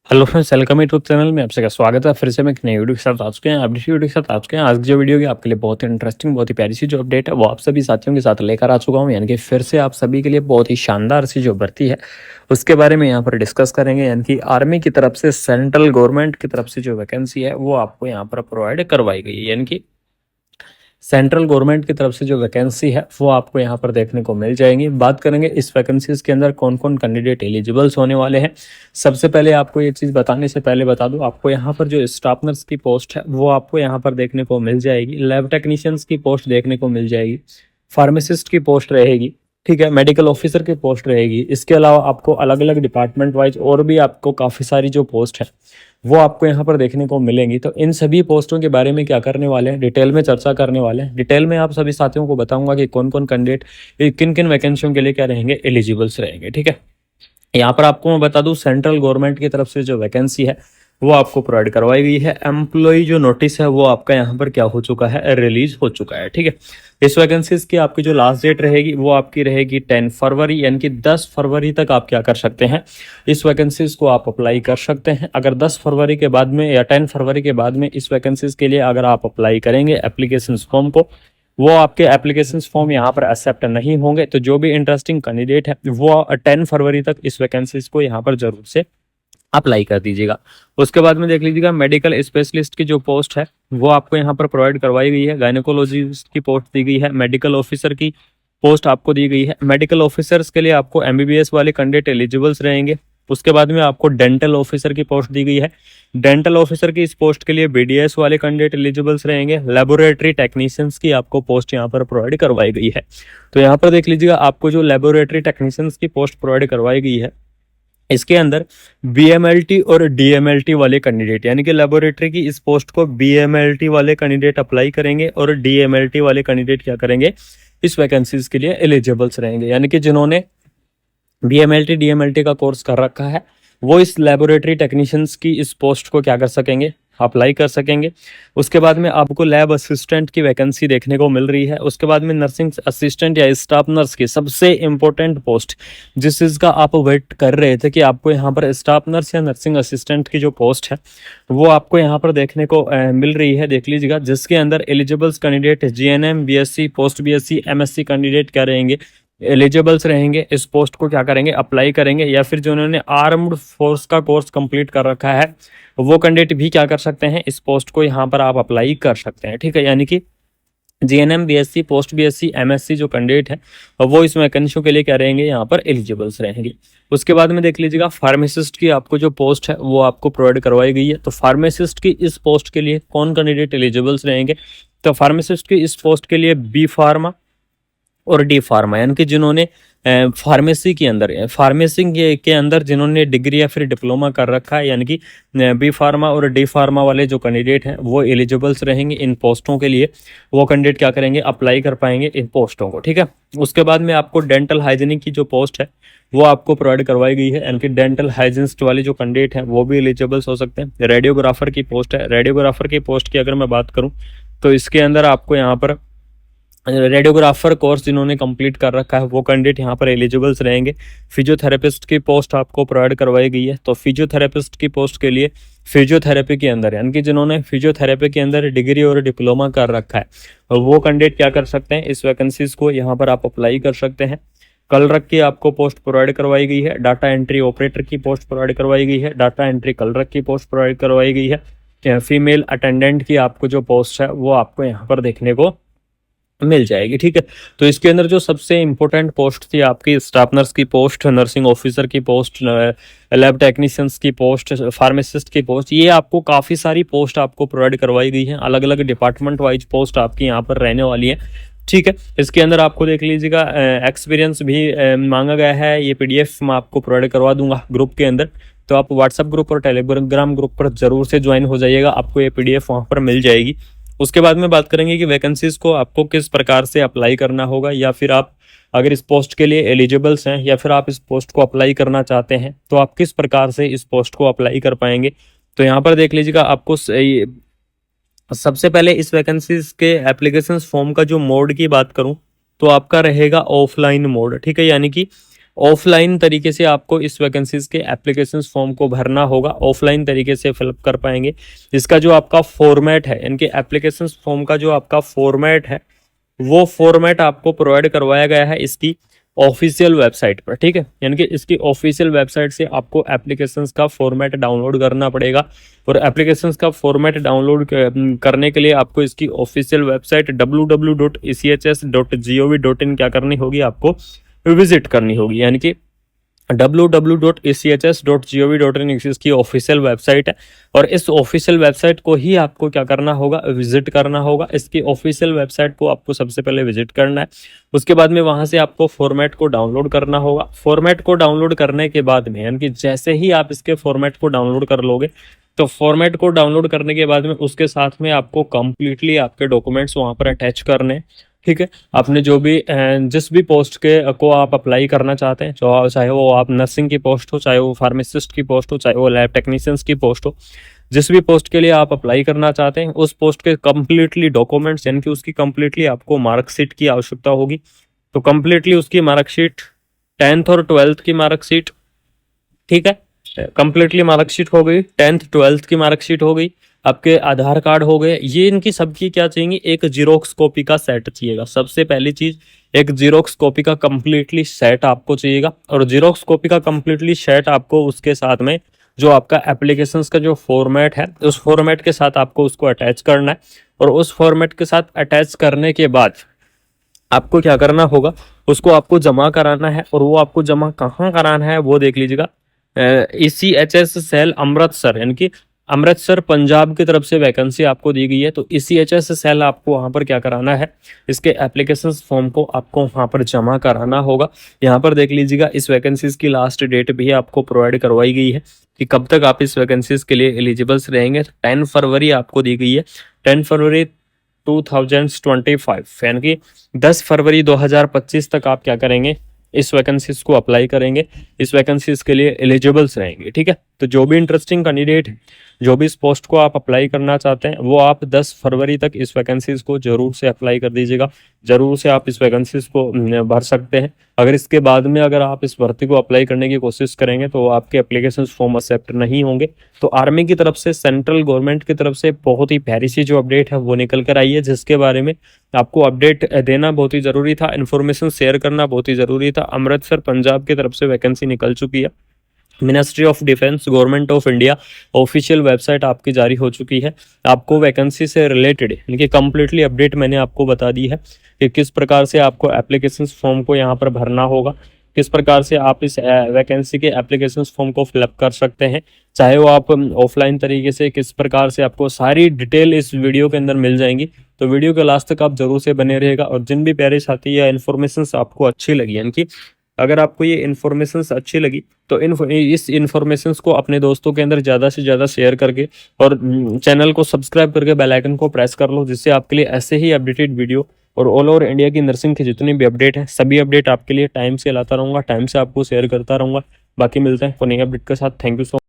Hello friends, welcome YouTube channel में आपसे का स्वागत है। फिर से मैं एक नई वीडियो के साथ आ चुके हैं। अपडेट वीडियो के साथ आ चुके हैं। आज की जो वीडियो है आपके लिए बहुत ही इंटरेस्टिंग, बहुत ही प्यारी सी जो अपडेट है वो आप सभी साथियों के साथ लेकर आ चुका हूं। यानी कि फिर से आप सभी के लिए बहुत ही शानदार सी जो भर्ती है उसके बारे में यहाँ पर डिस्कस करेंगे। यानी कि आर्मी की तरफ से, सेंट्रल गवर्नमेंट की तरफ से जो वैकेंसी है वो आपको यहाँ पर प्रोवाइड करवाई गई है। यानी कि सेंट्रल गवर्नमेंट की तरफ से जो वैकेंसी है वो आपको यहाँ पर देखने को मिल जाएंगी। बात करेंगे इस वैकेंसीज के अंदर कौन कौन कैंडिडेट एलिजिबल्स होने वाले हैं। सबसे पहले आपको ये चीज़ बताने से पहले बता दूं, आपको यहाँ पर जो स्टाफ नर्स की पोस्ट है वो आपको यहाँ पर देखने को मिल जाएगी। लैब टेक्नीशियंस की पोस्ट देखने को मिल जाएगी। फार्मासिस्ट की पोस्ट रहेगी, ठीक है। मेडिकल ऑफिसर की पोस्ट रहेगी। इसके अलावा आपको अलग अलग डिपार्टमेंट वाइज और भी आपको काफ़ी सारी जो पोस्ट है वो आपको यहाँ पर देखने को मिलेंगी। तो इन सभी पोस्टों के बारे में क्या करने वाले हैं, डिटेल में चर्चा करने वाले हैं। डिटेल में आप सभी साथियों को बताऊंगा कि कौन कौन कैंडिडेट किन किन वैकेंसियों के लिए क्या रहेंगे, एलिजिबल्स रहेंगे, ठीक है। यहाँ पर आपको मैं बता दूं, सेंट्रल गवर्नमेंट की तरफ से जो वैकेंसी है वो आपको प्रोवाइड करवाई गई है। एम्प्लॉय जो नोटिस है वो आपका यहाँ पर क्या हो चुका है, रिलीज हो चुका है, ठीक है। इस वैकेंसीज की आपकी जो लास्ट डेट रहेगी वो आपकी रहेगी 10 फरवरी, यानी कि 10 फरवरी तक आप क्या कर सकते हैं, इस वैकेंसीज को आप अप्लाई कर सकते हैं। अगर 10 फरवरी के बाद में या 10 फरवरी के बाद में इस वैकेंसीज के लिए अगर आप अप्लाई करेंगे एप्लीकेशन फॉर्म को, वो आपके एप्लीकेशन फॉर्म यहाँ पर एक्सेप्ट नहीं होंगे। तो जो भी इंटरेस्टिंग कैंडिडेट है वो 10 फरवरी तक इस वैकेंसीज को यहाँ पर जरूर से अप्लाई कर दीजिएगा। उसके बाद में देख लीजिएगा, मेडिकल स्पेशलिस्ट की जो पोस्ट है वो आपको यहाँ पर प्रोवाइड करवाई गई है। गायनेकोलॉजिस्ट की पोस्ट दी गई है। मेडिकल ऑफिसर की पोस्ट आपको दी गई है। मेडिकल ऑफिसर्स के लिए आपको एमबीबीएस वाले कैंडिडेट एलिजिबल्स रहेंगे। उसके बाद में आपको डेंटल ऑफिसर की पोस्ट दी गई है। डेंटल ऑफिसर की इस पोस्ट के लिए बीडीएस वाले कैंडिडेट एलिजिबल्स रहेंगे। लेबोरेटरी टेक्नीशियंस की आपको पोस्ट यहाँ पर प्रोवाइड करवाई गई है। तो यहाँ पर देख लीजिएगा, आपको जो लेबोरेटरी टेक्नीशियंस की पोस्ट प्रोवाइड करवाई गई है इसके अंदर बीएमएलटी और डीएमएलटी वाले कैंडिडेट, यानी कि लेबोरेटरी की इस पोस्ट को बीएमएलटी वाले कैंडिडेट अप्लाई करेंगे और डीएमएलटी वाले कैंडिडेट क्या करेंगे, इस वैकेंसीज के लिए एलिजिबल्स रहेंगे। यानी कि जिन्होंने बीएमएलटी डीएमएलटी का कोर्स कर रखा है वो इस लेबोरेटरी टेक्नीशियंस की इस पोस्ट को क्या कर सकेंगे, अप्लाई कर सकेंगे। उसके बाद में आपको लैब असिस्टेंट की वैकेंसी देखने को मिल रही है। उसके बाद में नर्सिंग असिस्टेंट या स्टाफ नर्स की सबसे इंपॉर्टेंट पोस्ट, जिस चीज़ का आप वेट कर रहे थे कि आपको यहाँ पर स्टाफ नर्स या नर्सिंग असिस्टेंट की जो पोस्ट है वो आपको यहाँ पर देखने को मिल रही है। देख लीजिएगा, जिसके अंदर eligibles candidate GNM, BSc, post BSc, MSc candidate क्या रहेंगे, एलिजिबल्स रहेंगे। इस पोस्ट को क्या करेंगे, अप्लाई करेंगे। या फिर जिन्होंने आर्म्ड फोर्स का कोर्स कंप्लीट कर रखा है वो कैंडिडेट भी क्या कर सकते हैं, इस पोस्ट को यहाँ पर आप अप्लाई कर सकते हैं, ठीक है। यानी कि GNM, BSc, post BSc, MSc जो कैंडिडेट है वो इस वैकेंसियों के लिए क्या रहेंगे, यहाँ पर एलिजिबल्स रहेंगे। उसके बाद में देख लीजिएगा, फार्मासिस्ट की आपको जो पोस्ट है वो आपको प्रोवाइड करवाई गई है। तो फार्मासिस्ट की इस पोस्ट के लिए कौन कैंडिडेट एलिजिबल्स रहेंगे, तो फार्मासिस्ट की इस पोस्ट के लिए बी फार्मा और डी फार्मा, यानी कि जिन्होंने फार्मेसी के अंदर जिन्होंने डिग्री या फिर डिप्लोमा कर रखा है, यानी कि बी फार्मा और डी फार्मा वाले जो कैंडिडेट हैं वो एलिजिबल्स रहेंगे इन पोस्टों के लिए। वो कैंडिडेट क्या करेंगे, अप्लाई कर पाएंगे इन पोस्टों को, ठीक है। उसके बाद में आपको डेंटल हाइजीनिक की जो पोस्ट है वो आपको प्रोवाइड करवाई गई है। यानी कि डेंटल हाइजीनिस्ट वाले जो कैंडिडेट हैं वो भी एलिजिबल्स हो सकते हैं। रेडियोग्राफर की पोस्ट है। रेडियोग्राफर की पोस्ट की अगर मैं बात करूँ तो इसके अंदर आपको यहाँ पर रेडियोग्राफर कोर्स जिन्होंने कंप्लीट कर रखा है वो कैंडिडेट यहाँ पर एलिजिबल्स रहेंगे। फिजियोथेरेपिस्ट की पोस्ट आपको प्रोवाइड करवाई गई है। तो फिजियोथेरेपिस्ट की पोस्ट के लिए फिजियोथेरेपी के अंदर, यानी कि जिन्होंने फिजियोथेरेपी के अंदर डिग्री और डिप्लोमा कर रखा है वो कैंडिडेट क्या कर सकते हैं, इस वैकेंसीज को यहाँ पर आप अप्लाई कर सकते हैं। कलरक की आपको पोस्ट प्रोवाइड करवाई गई है। डाटा एंट्री ऑपरेटर की पोस्ट प्रोवाइड करवाई गई है। डाटा एंट्री कलरक की पोस्ट प्रोवाइड करवाई गई है। फीमेल अटेंडेंट की आपको जो पोस्ट है वो आपको यहाँ पर देखने को मिल जाएगी, ठीक है। तो इसके अंदर जो सबसे इंपॉर्टेंट पोस्ट थी आपकी, स्टाफ नर्स की पोस्ट, नर्सिंग ऑफिसर की पोस्ट, लैब टेक्नीशियंस की पोस्ट, फार्मासिस्ट की पोस्ट, ये आपको काफ़ी सारी पोस्ट आपको प्रोवाइड करवाई गई है। अलग अलग डिपार्टमेंट वाइज पोस्ट आपकी यहाँ पर रहने वाली है, ठीक है। इसके अंदर आपको देख लीजिएगा, एक्सपीरियंस भी मांगा गया है। ये पीडीएफ मैं आपको प्रोवाइड करवा दूंगा ग्रुप के अंदर, तो आप व्हाट्सएप ग्रुप और टेलीग्राम ग्रुप पर जरूर से ज्वाइन हो जाइएगा, आपको ये पीडीएफ वहाँ पर मिल जाएगी। उसके बाद में बात करेंगे कि वैकेंसीज को आपको किस प्रकार से अप्लाई करना होगा, या फिर आप अगर इस पोस्ट के लिए एलिजिबल्स हैं या फिर आप इस पोस्ट को अप्लाई करना चाहते हैं तो आप किस प्रकार से इस पोस्ट को अप्लाई कर पाएंगे। तो यहाँ पर देख लीजिएगा, आपको सबसे पहले इस वैकेंसीज के एप्लीकेशन फॉर्म का जो मोड की बात करूँ तो आपका रहेगा ऑफलाइन मोड, ठीक है। यानी कि ऑफलाइन तरीके से आपको इस वैकेंसीज के एप्लीकेशन फॉर्म को भरना होगा, ऑफलाइन तरीके से फिलअप कर पाएंगे। इसका जो आपका फॉर्मेट है, इनके एप्लीकेशन फॉर्म का जो आपका फॉर्मेट है वो फॉर्मेट आपको प्रोवाइड करवाया गया है इसकी ऑफिशियल वेबसाइट पर, ठीक है। यानी कि इसकी ऑफिशियल वेबसाइट से आपको एप्लीकेशंस का फॉर्मेट डाउनलोड करना पड़ेगा, और एप्लीकेशंस का फॉर्मेट डाउनलोड करने के लिए आपको इसकी ऑफिशियल वेबसाइट www.echs.gov.in क्या करनी होगी, आपको विजिट करनी होगी। यानी कि www.echs.gov.in इसकी ऑफिशियल वेबसाइट है, और इस ऑफिशियल वेबसाइट को ही आपको क्या करना होगा, विजिट करना होगा। इसकी ऑफिशियल वेबसाइट को आपको सबसे पहले विजिट करना है, उसके बाद में वहां से आपको फॉर्मेट को डाउनलोड करना होगा। फॉर्मेट को डाउनलोड करने के बाद में, यानी कि जैसे ही आप इसके फॉर्मेट को डाउनलोड कर लोगे, तो फॉर्मेट को डाउनलोड करने के बाद में उसके साथ में आपको कंप्लीटली आपके डॉक्यूमेंट्स वहां पर अटैच करने हैं, ठीक है। आपने जो भी जिस भी पोस्ट के को आप अप्लाई करना चाहते हैं, चाहे वो आप नर्सिंग की पोस्ट हो, चाहे वो फार्मासिस्ट की पोस्ट हो, चाहे वो लैब टेक्नीशियंस की पोस्ट हो, जिस भी पोस्ट के लिए आप अप्लाई करना चाहते हैं उस पोस्ट के कंप्लीटली डॉक्यूमेंट्स, यानी कि उसकी कंप्लीटली आपको मार्कशीट की आवश्यकता होगी। तो कंप्लीटली उसकी मार्कशीट, 10th और 12th की मार्कशीट, ठीक है, कंप्लीटली मार्कशीट हो गई, 10th 12th की मार्कशीट हो गई, आपके आधार कार्ड हो गए, ये इनकी सबकी क्या चाहिए, एक जीरोक्स कॉपी का सेट चाहिएगा। सबसे पहली चीज एक जीरोक्स कॉपी का कंप्लीटली सेट आपको चाहिएगा, और जीरोक्स कॉपी का कंप्लीटली सेट आपको उसके साथ में जो आपका एप्लीकेशंस का जो फॉर्मेट है उस फॉर्मेट के साथ आपको उसको अटैच करना है। और उस फॉर्मेट के साथ अटैच करने के बाद आपको क्या करना होगा, उसको आपको जमा कराना है, और वो आपको जमा कहाँ कराना है वो देख लीजिएगा। ECHS सेल अमृतसर, यानी कि अमृतसर पंजाब की तरफ से वैकेंसी आपको दी गई है। तो ECHS सेल आपको वहां पर क्या कराना है, इसके एप्लीकेशन फॉर्म को आपको वहां पर जमा कराना होगा। यहाँ पर देख लीजिएगा, इस वैकेंसीज की लास्ट डेट भी आपको प्रोवाइड करवाई गई है कि कब तक आप इस वैकेंसीज के लिए एलिजिबल्स रहेंगे। 10 फरवरी आपको दी गई है, 10 फरवरी 2025, यानी कि 10 फरवरी 2025 तक आप क्या करेंगे, इस वैकेंसीज को अप्लाई करेंगे, इस वैकेंसीज के लिए एलिजिबल्स रहेंगे, ठीक है। तो जो भी इंटरेस्टिंग कैंडिडेट है, जो भी इस पोस्ट को आप अप्लाई करना चाहते हैं, वो आप 10 फरवरी तक इस वैकेंसीज को जरूर से अप्लाई कर दीजिएगा। जरूर से आप इस वैकेंसीज को भर सकते हैं। अगर इसके बाद में अगर आप इस भर्ती को अप्लाई करने की कोशिश करेंगे तो आपके एप्लीकेशन फॉर्म एक्सेप्ट नहीं होंगे। तो आर्मी की तरफ से, सेंट्रल गवर्नमेंट की तरफ से बहुत ही प्यारी सी जो अपडेट है वो निकल कर आई है, जिसके बारे में आपको अपडेट देना बहुत ही जरूरी था, इन्फॉर्मेशन शेयर करना बहुत ही जरूरी था। अमृतसर पंजाब की तरफ से वैकेंसी निकल चुकी है। Ministry of defence, government of India official website आपकी जारी हो चुकी है। आपको वैकेंसी से रिलेटेड यानी कंप्लीटली अपडेट मैंने आपको बता दी है कि किस प्रकार से आपको एप्लीकेशन फॉर्म को यहाँ पर भरना होगा, किस प्रकार से आप इस वैकेंसी के एप्लीकेशन फॉर्म को फिलअप कर सकते हैं, चाहे वो आप ऑफलाइन तरीके से, किस प्रकार से आपको सारी डिटेल इस वीडियो के अंदर मिल जाएंगी। तो वीडियो के लास्ट तक आप जरूर से बने रहेगा। और जिन भी प्यारे साथी या इन्फॉर्मेशन आपको अच्छी लगी, यानी कि अगर आपको ये इन्फॉर्मेशन अच्छी लगी तो इस इन्फॉर्मेशन को अपने दोस्तों के अंदर ज़्यादा से ज़्यादा शेयर करके और चैनल को सब्सक्राइब करके बेल आइकन को प्रेस कर लो, जिससे आपके लिए ऐसे ही अपडेटेड वीडियो और ऑल ओवर इंडिया की नर्सिंग की जितनी भी अपडेट है सभी अपडेट आपके लिए टाइम से लाता रहूँगा, टाइम से आपको शेयर करता रहूँगा। बाकी मिलते हैं नई अपडेट के साथ। Thank you so